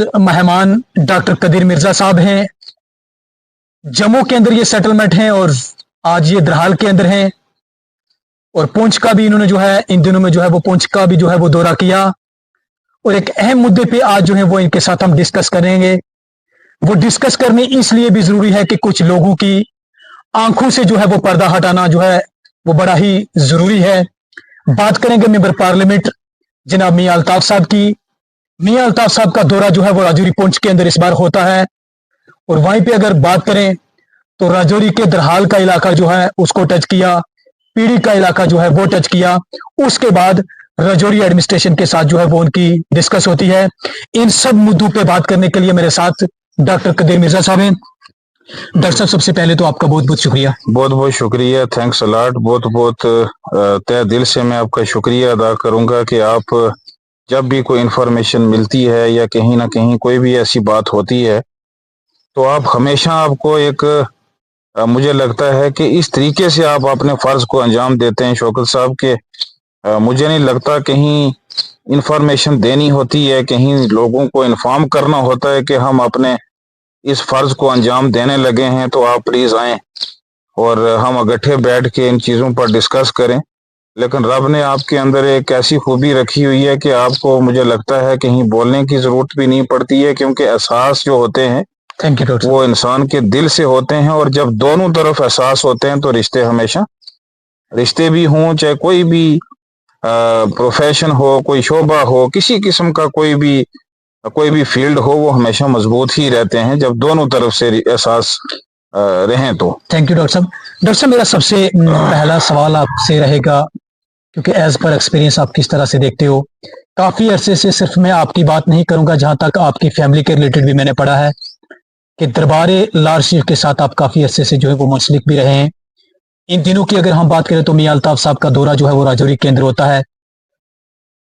मेहमान डॉक्टर कदीर मिर्जा साहब हैं। जम्मू के अंदर ये सेटलमेंट हैं और आज ये द्रहाल के अंदर हैं और पुंछ का भी इन्होंने जो है इन दिनों में जो है वो पुंछ का भी जो है वो दौरा किया और एक अहम मुद्दे पे आज जो है वो इनके साथ हम डिस्कस करेंगे। वो डिस्कस करने इसलिए भी जरूरी है कि कुछ लोगों की आंखों से जो है वो पर्दा हटाना जो है वो बड़ा ही जरूरी है। बात करेंगे मेंबर पार्लियामेंट जनाब मियां अल्ताफ साहब की। मियां अल्ताफ साहब का दौरा जो है वो राजौरी पुंछ के अंदर इस बार होता है और वहीं पे अगर बात करें तो राजौरी के द्रहाल का इलाका जो है उसको टच किया, पीड़ी का इलाका जो है वो टच किया। उसके बाद राजौरी एडमिनिस्ट्रेशन के साथ जो है वो उनकी डिस्कस होती है। इन सब मुद्दों पे बात करने के लिए मेरे साथ डॉक्टर कदीर मिर्जा साहब हैं। डॉक्टर साहब सबसे पहले तो आपका बहुत बहुत शुक्रिया। बहुत बहुत शुक्रिया, थैंक्स अलाट। बहुत बहुत तहे दिल से मैं आपका शुक्रिया अदा करूंगा कि आप जब भी कोई इन्फॉर्मेशन मिलती है या कहीं ना कहीं कोई भी ऐसी बात होती है तो आप हमेशा आपको एक मुझे लगता है कि इस तरीके से आप अपने फर्ज को अंजाम देते हैं शौकत साहब के मुझे नहीं लगता कहीं इन्फॉर्मेशन देनी होती है, कहीं लोगों को इन्फॉर्म करना होता है कि हम अपने इस फर्ज को अंजाम देने लगे हैं तो आप प्लीज आएं और हम इकट्ठे बैठ के इन चीज़ों पर डिस्कस करें। लेकिन रब ने आपके अंदर एक ऐसी खूबी रखी हुई है कि आपको मुझे लगता है कहीं बोलने की जरूरत भी नहीं पड़ती है, क्योंकि एहसास जो होते हैं वो इंसान के दिल से होते हैं और जब दोनों तरफ एहसास होते हैं तो रिश्ते हमेशा, रिश्ते भी हों चाहे कोई भी प्रोफेशन हो, कोई शोबा हो, किसी किस्म का कोई भी फील्ड हो, वो हमेशा मजबूत ही रहते हैं जब दोनों तरफ से एहसास रहें तो। थैंक यू डॉक्टर साहब। डॉक्टर साहब मेरा सबसे पहला सवाल आपसे रहेगा, क्योंकि एज पर एक्सपीरियंस आप किस तरह से देखते हो। काफी अरसे से सिर्फ मैं आपकी बात नहीं करूंगा, जहां तक आपकी फैमिली के रिलेटेड भी मैंने पढ़ा है कि दरबारे लाल शरीफ के साथ आप काफी अरसे से जो है वो मुंसलिक भी रहे हैं। इन दिनों की अगर हम बात करें तो मियां अल्ताफ साहब का दौरा जो है वो राजौरी के अंदर होता है।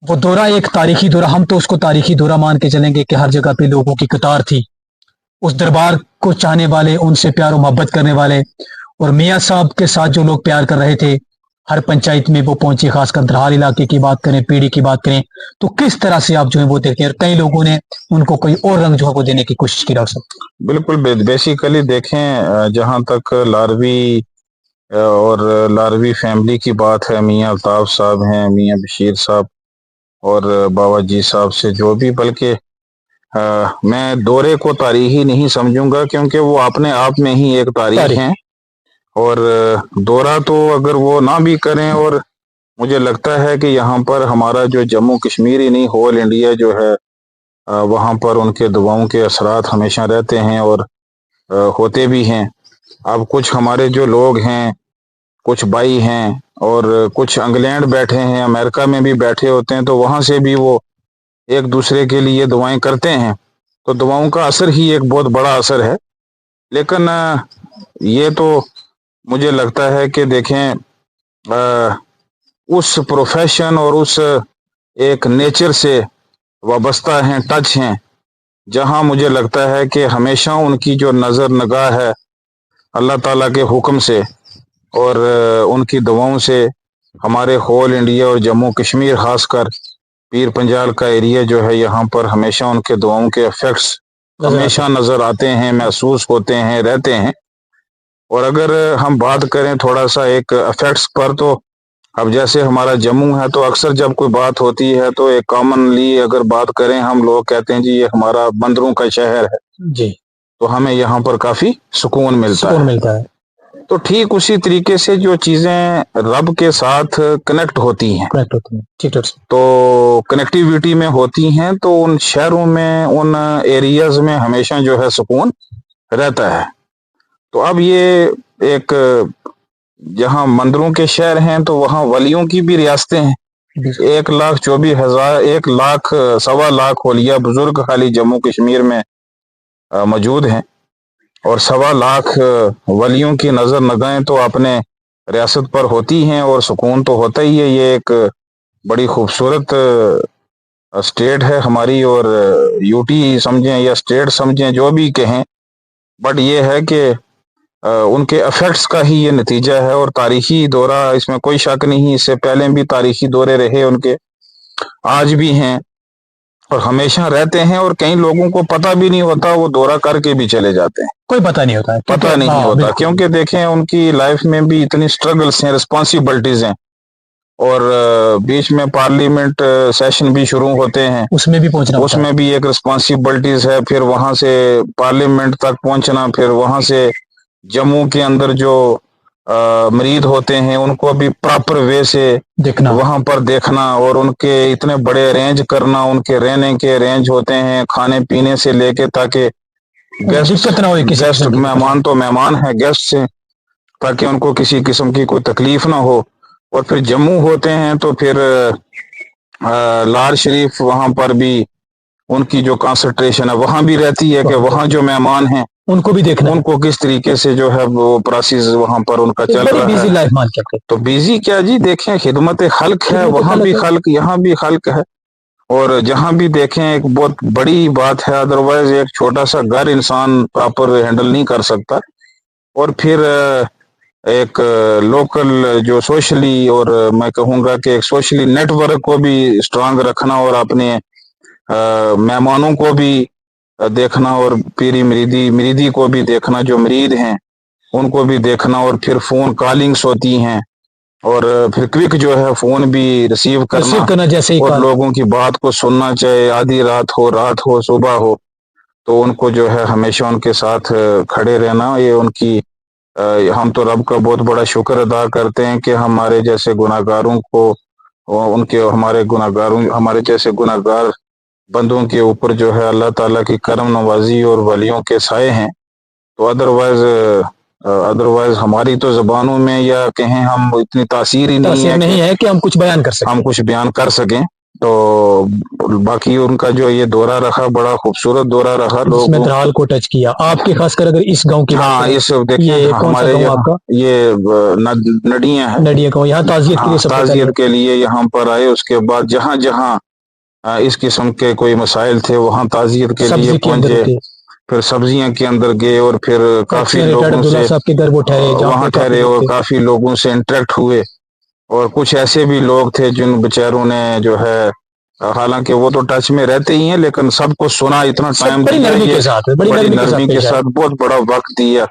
वो दौरा एक तारीखी दौरा, हम तो उसको तारीखी दौरा मान के चलेंगे कि हर जगह पे लोगों की कतार थी, उस दरबार को चाहने वाले, उनसे प्यार और मोहब्बत करने वाले, और मियां साहब के साथ जो लोग प्यार कर रहे थे हर पंचायत में वो पहुंचे। खासकर द्रहाल इलाके की बात करें, पीड़ी की बात करें, तो किस तरह से आप जो है वो देखते हैं। और कई लोगों ने उनको कोई और रंग जो है वो देने की कोशिश की। डॉक्टर साहब बिल्कुल, बेसिकली देखें जहां तक लारवी और लारवी फैमिली की बात है, मियां अल्ताफ साहब हैं, मियां बशीर साहब और बाबा जी साहब से जो भी, बल्कि मैं दौरे को तारीखी नहीं समझूंगा क्योंकि वो अपने आप में ही एक तारीख है और दौरा तो अगर वो ना भी करें, और मुझे लगता है कि यहाँ पर हमारा जो जम्मू कश्मीर ही नहीं होल इंडिया जो है वहाँ पर उनके दुआओं के असरात हमेशा रहते हैं और होते भी हैं। अब कुछ हमारे जो लोग हैं, कुछ भाई हैं और कुछ इंग्लैंड बैठे हैं, अमेरिका में भी बैठे होते हैं, तो वहाँ से भी वो एक दूसरे के लिए दुआएं करते हैं, तो दुआओं का असर ही एक बहुत बड़ा असर है। लेकिन ये तो मुझे लगता है कि देखें उस प्रोफेशन और उस एक नेचर से वाबस्ता हैं, टच हैं, जहां मुझे लगता है कि हमेशा उनकी जो नज़र नगाह है अल्लाह ताला के हुक्म से और उनकी दुआओं से हमारे होल इंडिया और जम्मू कश्मीर खासकर पीर पंजाल का एरिया जो है, यहाँ पर हमेशा उनके दुआओं के इफेक्ट्स हमेशा नज़र आते हैं, महसूस होते हैं, रहते हैं। और अगर हम बात करें थोड़ा सा एक इफेक्ट्स पर, तो अब जैसे हमारा जम्मू है तो अक्सर जब कोई बात होती है तो एक कॉमनली अगर बात करें, हम लोग कहते हैं जी ये हमारा बंदरों का शहर है जी, तो हमें यहाँ पर काफ़ी सुकून मिलता है। तो ठीक उसी तरीके से जो चीज़ें रब के साथ कनेक्ट होती हैं, तो कनेक्टिविटी में होती हैं, तो उन शहरों में, उन एरियाज में हमेशा जो है सुकून रहता है। तो अब ये एक जहाँ मंदिरों के शहर हैं तो वहाँ वलियों की भी रियासतें हैं। 1,24,000 1,00,000 सवा लाख वलिया बुजुर्ग खाली जम्मू कश्मीर में मौजूद हैं और 1,25,000 वलियों की नज़र नगाहें तो अपने रियासत पर होती हैं और सुकून तो होता ही है। ये एक बड़ी खूबसूरत स्टेट है हमारी, और यूटी समझें या स्टेट समझें, जो भी कहें, बट ये है कि उनके इफेक्ट्स का ही ये नतीजा है। और तारीखी दौरा, इसमें कोई शक नहीं, इससे पहले भी तारीखी दौरे रहे उनके, आज भी हैं। اور ہمیشہ رہتے ہیں اور کئی لوگوں کو پتہ بھی نہیں ہوتا, وہ دورہ کر کے بھی چلے جاتے ہیں, کوئی پتہ نہیں ہوتا ہے, پتہ کیونکہ نہیں ہاں ہوتا, بالکل کیونکہ دیکھیں ان کی لائف میں بھی اتنی سٹرگلز ہیں, رسپانسبلٹیز ہیں, اور بیچ میں پارلیمنٹ سیشن بھی شروع ہوتے ہیں, اس میں بھی پہنچنا اس ہوتا میں بھی ایک رسپانسبلٹیز ہے, پھر وہاں سے پارلیمنٹ تک پہنچنا, پھر وہاں سے جموں کے اندر جو مریض ہوتے ہیں ان کو بھی پراپر وے سے ہے دیکھنا, وہاں پر دیکھنا, اور ان کے اتنے بڑے رینج کرنا, ان کے رہنے کے رینج ہوتے ہیں, کھانے پینے سے لے کے, تاکہ گیسٹ دقت نہ ہوئے کسی قسم کی, مہمان تو مہمان ہے گیسٹ سے, تاکہ ان کو کسی قسم کی کوئی تکلیف نہ ہو. اور پھر جموں ہوتے ہیں تو پھر لال شریف, وہاں پر بھی ان کی جو کانسنٹریشن ہے وہاں بھی رہتی ہے کہ وہاں جو مہمان ہیں ان کو بھی دیکھنا ان کو کس طریقے سے جو ہے وہ پروسیس وہاں پر ان کا ہے, چل بڑی رہا بیزی ہے. لائف مان کے اپنے, تو بیزی کیا جی, دیکھیں خدمت خلق ہے, خدمت وہاں خلق بھی ہے. خلق, یہاں بھی خلق ہے, اور جہاں بھی دیکھیں ایک بہت بڑی بات ہے, ادروائز ایک چھوٹا سا گھر انسان پراپر ہینڈل نہیں کر سکتا. اور پھر ایک لوکل جو سوشلی, اور میں کہوں گا کہ ایک سوشلی نیٹ ورک کو بھی اسٹرانگ رکھنا, اور اپنے مہمانوں کو بھی دیکھنا, اور پیری مریدی کو بھی دیکھنا, جو مرید ہیں ان کو بھی دیکھنا, اور پھر فون کالنگس ہوتی ہیں, اور پھر کوئک جو ہے فون بھی ریسیو کرنا, جیسے ہی اور کال, لوگوں کی بات کو سننا, چاہے آدھی رات ہو صبح ہو, تو ان کو جو ہے ہمیشہ ان کے ساتھ کھڑے رہنا. یہ ان کی ہم تو رب کا بہت بڑا شکر ادا کرتے ہیں کہ ہمارے جیسے گناہ گاروں کو, ان کے ہمارے جیسے گناہ گار بندوں کے اوپر جو ہے اللہ تعالیٰ کی کرم نوازی اور ولیوں کے سائے ہیں. تو ادروائز ہماری تو زبانوں میں یا کہیں ہم اتنی تاثیر ہی نہیں ہے کہ ہم کچھ بیان کر ہم سکیں. کچھ بیان کر سکیں. تو باقی ان کا جو یہ دورہ رہا بڑا خوبصورت دورہ رہا, جس میں لوگوں, درحال کو ٹچ کیا, آپ کے خاص کر اگر اس گاؤں کی بات ہاں کریں, اس دیکھیں یہ کون سا ہمارے گاؤں یہاں آپ کا, یہ نڈیاں ہیں, نڈیا گاؤں, یہاں تعزیت کے ہاں لیے سب سے پہلے تعزیت کے لیے یہاں پر آئے. اس کے بعد جہاں جہاں اس قسم کے کوئی مسائل تھے وہاں تعزیت کے لیے سبزی کے اندر پہنچے, رکے, پھر سبزیاں کے اندر گئے, اور پھر کافی ایکس ریٹائرڈ لوگوں عبداللہ سے صاحب کے گھر وہ ٹھہرے جہاں وہاں پہ کافی ٹھہرے, لوگ اور تھے. کافی لوگوں سے انٹریکٹ ہوئے, اور کچھ ایسے بھی لوگ تھے جن بیچاروں نے جو ہے, حالانکہ وہ تو ٹچ میں رہتے ہی ہیں, لیکن سب کو سنا, اتنا سب ٹائم بڑی دیا, نرمی یہ کے ساتھ, بڑی نرمی کے پیش آئے. ساتھ بہت بڑا وقت دیا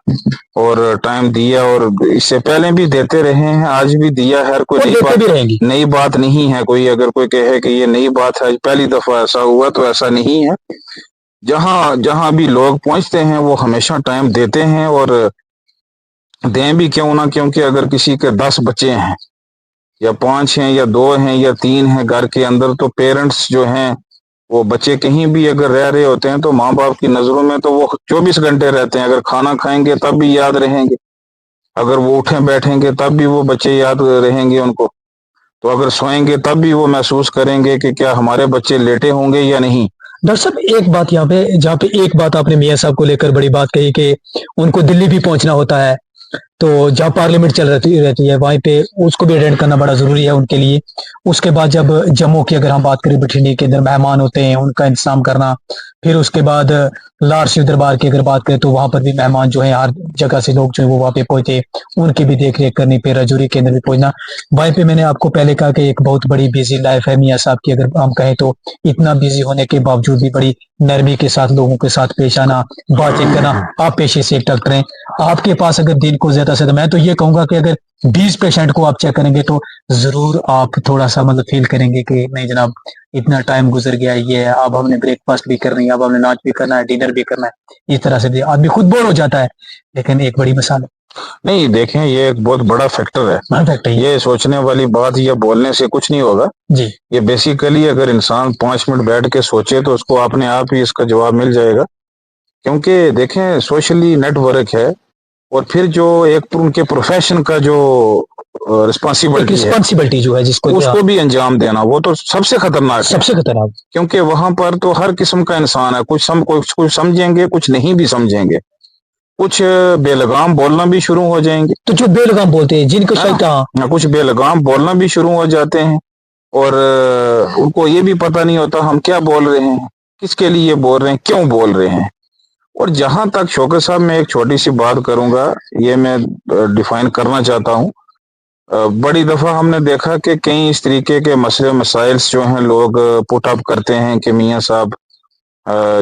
اور ٹائم دیا, اور اس سے پہلے بھی دیتے رہے ہیں, آج بھی دیا ہے. ہر کوئی اور دیتے بھی رہیں گی. نئی بات نہیں ہے, کوئی اگر کوئی کہے کہ یہ نئی بات ہے, پہلی دفعہ ایسا ہوا, تو ایسا نہیں ہے. جہاں جہاں بھی لوگ پہنچتے ہیں وہ ہمیشہ ٹائم دیتے ہیں, اور دیں بھی کیوں نہ, کیونکہ اگر کسی کے 10 بچے ہیں یا 5 ہیں یا 2 ہیں یا 3 ہیں گھر کے اندر, تو پیرنٹس جو ہیں وہ بچے کہیں بھی اگر رہ رہے ہوتے ہیں تو ماں باپ کی نظروں میں تو وہ 24 گھنٹے رہتے ہیں. اگر کھانا کھائیں گے تب بھی یاد رہیں گے, اگر وہ اٹھیں بیٹھیں گے تب بھی وہ بچے یاد رہیں گے ان کو, تو اگر سوئیں گے تب بھی وہ محسوس کریں گے کہ کیا ہمارے بچے لیٹے ہوں گے یا نہیں. ڈاکٹر صاحب ایک بات یہاں پہ, جہاں پہ ایک بات آپ نے میاں صاحب کو لے کر بڑی بات کہی کہ ان کو دلی بھی پہنچنا ہوتا ہے, تو جہاں پارلیمنٹ چل رہتی ہے وہیں پہ اس کو بھی اٹینڈ کرنا بڑا ضروری ہے ان کے لیے. اس کے بعد جب جموں کی اگر ہم بات کریں, بٹھنڈی کے اندر مہمان ہوتے ہیں ان کا انتظام کرنا, پھر اس کے بعد لار شیو دربار کی اگر بات کریں تو وہاں پر بھی مہمان جو ہیں ہر جگہ سے لوگ جو ہیں وہ وہاں پہ پہنچے, ان کی بھی دیکھ ریکھ کرنی, پھر رجوری کے اندر بھی پہنچنا. وہیں پہ میں نے آپ کو پہلے کہا کہ ایک بہت بڑی بیزی لائف ہے میاں صاحب کی, اگر ہم کہیں تو اتنا بیزی ہونے کے باوجود بھی بڑی نرمی کے ساتھ لوگوں کے ساتھ پیش آنا, بات چیت کرنا. آپ پیشے سے ایک ڈاکٹر ہیں, آپ کے پاس اگر دن کو زیادہ سے زیادہ, میں تو یہ کہوں گا کہ اگر 20 پیشنٹ کو آپ چیک کریں گے تو ضرور آپ تھوڑا سا مطلب فیل کریں گے کہ نہیں جناب اتنا ٹائم گزر گیا, یہ ہے اب ہم نے بریک فاسٹ بھی کرنی ہے, اب ہم نے لانچ بھی کرنا ہے, ڈنر بھی کرنا ہے. اس طرح سے بھی آدمی خود بور ہو جاتا ہے, لیکن ایک بڑی مثال ہے. نہیں دیکھیں, یہ ایک بہت بڑا فیکٹر ہے, یہ سوچنے والی بات یا بولنے سے کچھ نہیں ہوگا جی. یہ بیسیکلی اگر انسان 5 منٹ بیٹھ کے سوچے تو اس کو اپنے آپ ہی اس کا جواب مل جائے گا. کیونکہ دیکھیں سوشلی نیٹ ورک ہے, اور پھر جو ایک ان کے پروفیشن کا جو ایک رسپانسبلٹی ہے رسپانسبلٹی جو ہے جس اس کو بھی انجام دینا, وہ تو سب سے خطرناک ہے. سب سے خطرناک, کیونکہ وہاں پر تو ہر قسم کا انسان ہے, کچھ سمجھیں گے, کچھ نہیں بھی سمجھیں گے, کچھ بے لگام بولنا بھی شروع ہو جائیں گے, تو جو بے لگام بولتے ہیں جن کو شیطان, کچھ بے لگام بولنا بھی شروع ہو جاتے ہیں, اور ان کو یہ بھی پتہ نہیں ہوتا ہم کیا بول رہے ہیں, کس کے لیے بول رہے ہیں, کیوں بول رہے ہیں. اور جہاں تک شوکت صاحب میں ایک چھوٹی سی بات کروں گا, یہ میں ڈیفائن کرنا چاہتا ہوں बड़ी दफ़ा हमने देखा कि कई इस तरीके के मसले मसाइल जो हैं लोग पुट अप करते हैं कि मियाँ साहब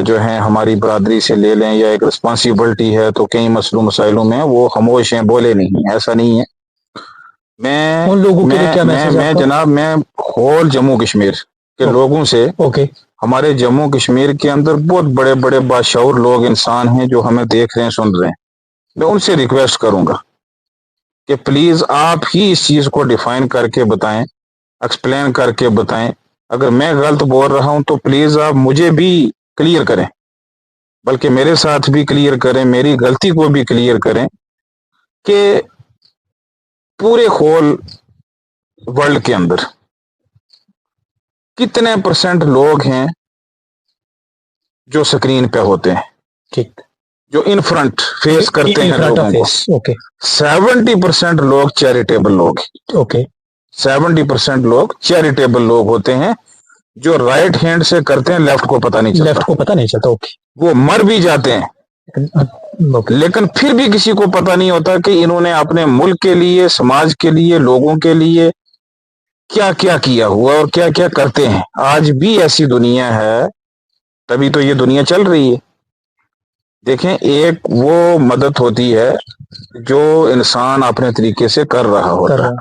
जो हैं हमारी बरादरी से ले लें, या एक रिस्पॉन्सिबिलिटी है, तो कई मसलों मसाइलों में वो खामोश हैं, बोले नहीं। ऐसा नहीं है। मैं उन लोगों के लिए क्या मैसेज मैं आपका? जनाब, मैं होल जम्मू कश्मीर के लोगों से, ओके, हमारे जम्मू कश्मीर के अंदर बहुत बड़े बड़े बाशऊर लोग इंसान हैं जो हमें देख रहे हैं, सुन रहे हैं। मैं उनसे रिक्वेस्ट करूंगा कि प्लीज आप ही इस चीज को डिफाइन करके बताएं, एक्सप्लेन करके बताएं। अगर मैं गलत बोल रहा हूं तो प्लीज आप मुझे भी क्लियर करें, बल्कि मेरे साथ भी क्लियर करें, मेरी गलती को भी क्लियर करें कि पूरे होल वर्ल्ड के अंदर कितने परसेंट लोग हैं जो स्क्रीन पे होते हैं, ठीक, जो इन फ्रंट फेस करते हैं फ्रंट ऑफ लोगों को। फेस। ओके 70% लोग चैरिटेबल लोग, ओके 70% लोग चैरिटेबल लोग होते हैं, जो राइट हैंड से करते हैं, लेफ्ट को पता नहीं चलता, लेफ्ट को पता नहीं चलता। ओके वो मर भी जाते हैं, ओके लेकिन फिर भी किसी को पता नहीं होता कि इन्होंने अपने मुल्क के लिए, समाज के लिए, लोगों के लिए क्या क्या किया हुआ और क्या क्या करते हैं। आज भी ऐसी दुनिया है, तभी तो ये दुनिया चल रही है। देखें, एक वो मदद होती है जो इंसान अपने तरीके से कर रहा होता है,